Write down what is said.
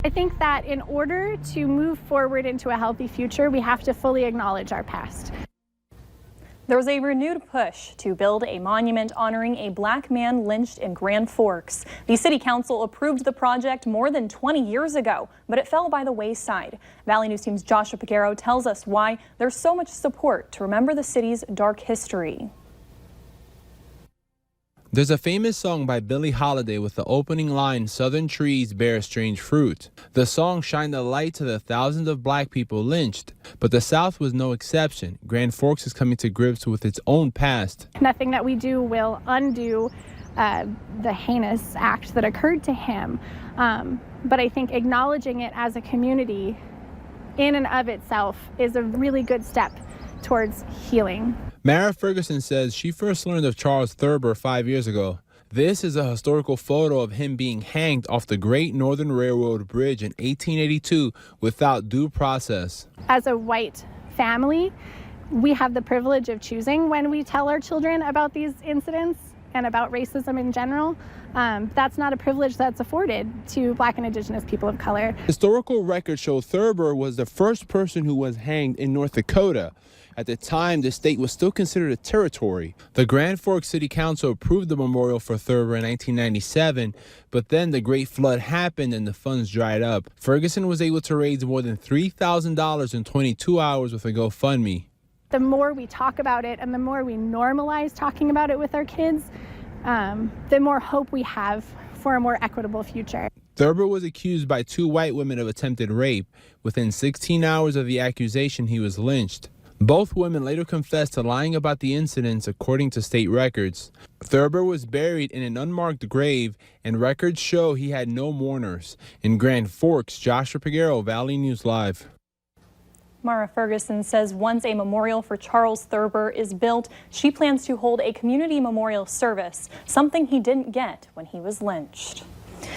I think that in order to move forward into a healthy future, we have to fully acknowledge our past. There was a renewed push to build a monument honoring a black man lynched in Grand Forks. The city council approved the project more than 20 years ago, but it fell by the wayside. Valley News Team's Joshua Piguero tells us why there's so much support to remember the city's dark history. There's a famous song by Billie Holiday with the opening line, "Southern trees bear strange fruit." The song shined a light to the thousands of black people lynched, but the South was no exception. Grand Forks is coming to grips with its own past. Nothing that we do will undo the heinous act that occurred to him, but I think acknowledging it as a community in and of itself is a really good step towards healing. Mara Ferguson says she first learned of Charles Thurber 5 years ago. This is a historical photo of him being hanged off the Great Northern Railroad Bridge in 1882 without due process. As a white family, we have the privilege of choosing when we tell our children about these incidents and about racism in general. That's not a privilege that's afforded to Black and Indigenous people of color. Historical records show Thurber was the first person who was hanged in North Dakota. At the time, the state was still considered a territory. The Grand Forks City Council approved the memorial for Thurber in 1997, but then the Great Flood happened and the funds dried up. Ferguson was able to raise more than $3,000 in 22 hours with a GoFundMe. The more we talk about it and the more we normalize talking about it with our kids, the more hope we have for a more equitable future. Thurber was accused by 2 white women of attempted rape. Within 16 hours of the accusation, he was lynched. Both women later confessed to lying about the incidents, according to state records. Thurber was buried in an unmarked grave, and records show he had no mourners. In Grand Forks, Joshua Piguero, Valley News Live. Mara Ferguson says once a memorial for Charles Thurber is built, she plans to hold a community memorial service, something he didn't get when he was lynched.